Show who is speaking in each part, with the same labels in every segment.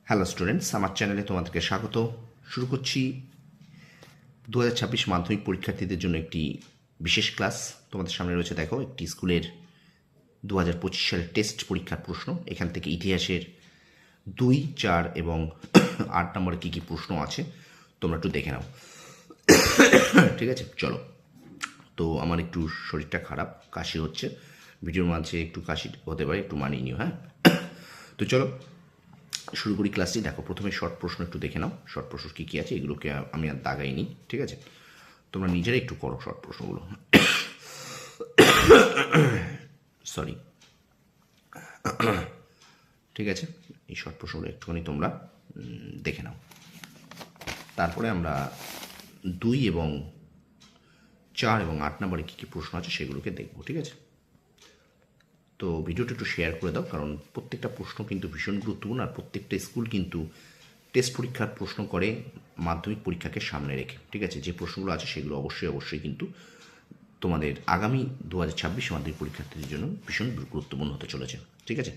Speaker 1: Hello students, আমার চ্যানেলে তোমাদেরকে স্বাগত। শুরু করছি 2026 মাধ্যমিক পরীক্ষার্থীদের জন্য একটি বিশেষ ক্লাস। তোমাদের সামনে রয়েছে, দেখো, একটি স্কুলের 2025 সালের টেস্ট পরীক্ষার প্রশ্ন। এখান থেকে ইতিহাসের 2, 4 এবং 8 নম্বরে কী কী প্রশ্ন আছে তোমরা একটু দেখে নাও। ঠিক আছে, চলো। তো আমার একটু শরীরটা খারাপ, কাশি হচ্ছে, ভিডিওর মাঝে একটু কাশি হতে পারে, একটু মানিয়ে নিও। হ্যাঁ, তো চলো শুরু করি ক্লাসটি। দেখো, প্রথমে শর্ট প্রশ্ন একটু দেখে নাও। শর্ট প্রশ্ন কী কী আছে এগুলোকে আমি আর দাগাইনি, ঠিক আছে? তোমরা নিজেরা একটু করো শর্ট প্রশ্নগুলো। সরি, ঠিক আছে? এই শর্ট প্রশ্নগুলো একটুখানি তোমরা দেখে নাও। তারপরে আমরা 2 এবং 4 এবং 8 নম্বরে কী কী প্রশ্ন আছে সেগুলোকে দেখব, ঠিক আছে? তো ভিডিওটা একটু শেয়ার করে দাও, কারণ প্রত্যেকটা প্রশ্ন কিন্তু ভীষণ গুরুত্বপূর্ণ। আর প্রত্যেকটা স্কুল কিন্তু টেস্ট পরীক্ষার প্রশ্ন করে মাধ্যমিক পরীক্ষাকে সামনে রেখে, ঠিক আছে? যে প্রশ্নগুলো আছে সেগুলো অবশ্যই কিন্তু তোমাদের আগামী 2026 মাধ্যমিক পরীক্ষার্থীদের জন্য ভীষণ গুরুত্বপূর্ণ হতে চলেছে, ঠিক আছে?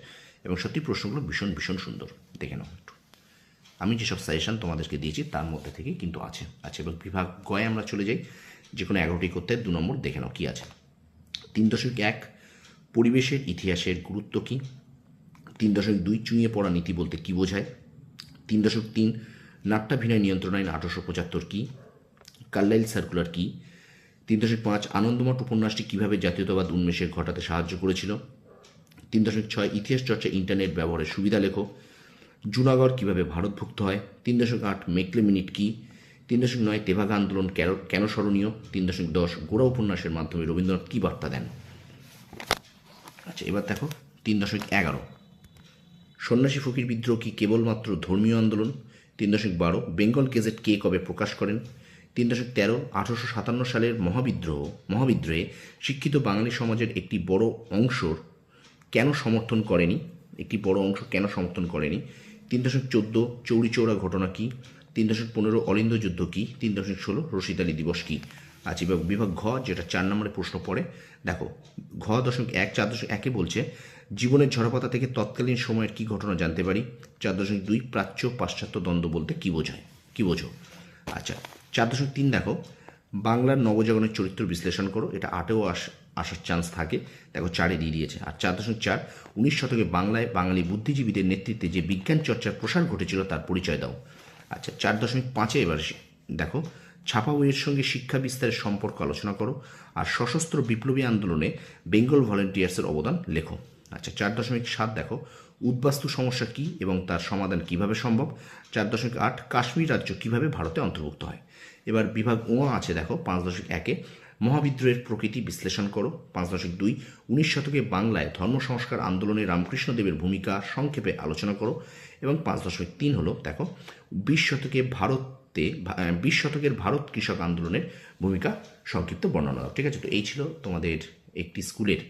Speaker 1: এবং সত্যি প্রশ্নগুলো ভীষণ সুন্দর। দেখে নাও একটু। আমি যেসব সাজেশান তোমাদেরকে দিয়েছি তার মধ্যে থেকে কিন্তু আছে। আচ্ছা, এবং বিভাগ গয়ে আমরা চলে যাই। যে কোনো 11টি করতে 2 নম্বর দেখে নাও কী আছে। 3.1 পরিবেশের ইতিহাসের গুরুত্ব কী? 3.2 চুঁইয়ে পড়া নীতি বলতে কী বোঝায়? 3.3 নাট্যাভিনয় নিয়ন্ত্রণ আইন 1875 কী? কার্লাইল সার্কুলার কী? 3.5 আনন্দমঠ উপন্যাসটি কীভাবে জাতীয়তাবাদ উন্মেষে ঘটাতে সাহায্য করেছিল? 3.6 ইতিহাস চর্চা ইন্টারনেট ব্যবহারের সুবিধা লেখো। জুনাগড় কীভাবে ভারতভুক্ত হয়? 3.8 মেকলে মিনিট কী? 3.9 তেভাগা আন্দোলন কেন স্মরণীয়? 3.10 গোড়া উপন্যাসের মাধ্যমে রবীন্দ্রনাথ কী বার্তা দেন? আচ্ছা, এবার দেখো 3.11 সন্ন্যাসী ফকির বিদ্রোহ কি কেবলমাত্র ধর্মীয় আন্দোলন? 3.12 বেঙ্গল গেজেট কে কবে প্রকাশ করেন? 3.13 1857 সালের মহাবিদ্রোহে শিক্ষিত বাঙালি সমাজের একটি বড় অংশ কেন সমর্থন করেনি? 3.14 চৌরিচৌরা ঘটনা কি? 3.15 অলিন্দ যুদ্ধ কি? 3.16 রশিদ আলী দিবস কি? আচ্ছা, বিভাগ ঘ, যেটা 4 নম্বরে প্রশ্ন পড়ে। দেখো, ঘ 1 4.1 বলছে জীবনের ঝরাপাতা থেকে তৎকালীন সময়ের কি ঘটনা জানতে পারি? 4.2 প্রাচ্য পাশ্চাত্য দ্বন্দ্ব বলতে কি বোঝো? আচ্ছা, 4.3 দেখো, বাংলার নবজাগরণের চরিত্র বিশ্লেষণ করো। এটা 8এও আসার চান্স থাকে, দেখো 4-এ দিয়ে দিয়েছে। আর 4.4 19 শতকে বাংলায় বাঙালি বুদ্ধিজীবীদের নেতৃত্বে যে বিজ্ঞান চর্চার প্রসার ঘটেছিল তার পরিচয় দাও। আচ্ছা, 4.5 এবার দেখো, ছাপা বইয়ের সঙ্গে শিক্ষা বিস্তারের সম্পর্ক আলোচনা করো। আর সশস্ত্র বিপ্লবী আন্দোলনে বেঙ্গল ভলেন্টিয়ার্সের অবদান লেখো। আচ্ছা, 4.7 দেখো, উদ্বাস্তু সমস্যা কী এবং তার সমাধান কিভাবে সম্ভব? 4.8 কাশ্মীর রাজ্য কিভাবে ভারতে অন্তর্ভুক্ত হয়? এবার বিভাগ ও আছে, দেখো 5.1 মহাবিদ্রোহের প্রকৃতি বিশ্লেষণ করো। 5.2 19 শতকে বাংলায় ধর্ম সংস্কার আন্দোলনে রামকৃষ্ণদেবের ভূমিকা সংক্ষেপে আলোচনা করো। এবং 5.3 হলো, দেখো 20 শতকের ভারত কৃষক আন্দোলনের ভূমিকা সংক্ষিপ্ত বর্ণনা দাও। ঠিক আছে, তো এই ছিল তোমাদের একটি স্কুলের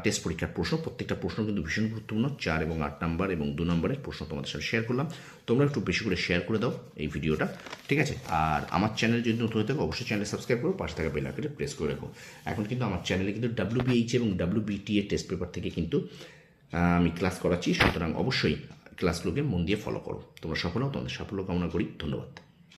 Speaker 1: টেস্ট পরীক্ষার প্রশ্ন। প্রত্যেকটা প্রশ্ন কিন্তু ভীষণ গুরুত্বপূর্ণ। 4 এবং 8 নাম্বার এবং 2 নম্বরের প্রশ্ন তোমাদের সাথে শেয়ার করলাম। তোমরা একটু বেশি করে শেয়ার করে দাও এই ভিডিওটা, ঠিক আছে? আর আমার চ্যানেল যদি নতুন হয়ে থাকো অবশ্যই চ্যানেল সাবস্ক্রাইব করো, পাশে থাকা বেল আইকনটি প্রেস করে রাখো। এখন কিন্তু আমার চ্যানেলে কিন্তু WBH এবং WBT এর টেস্ট পেপার থেকে কিন্তু আমি ক্লাস করাচ্ছি, সুতরাং অবশ্যই ক্লাসগুলোকে মন দিয়ে ফলো করো। তোমরা সফল হও, তোমাদের সাফল্য কামনা করি। ধন্যবাদ।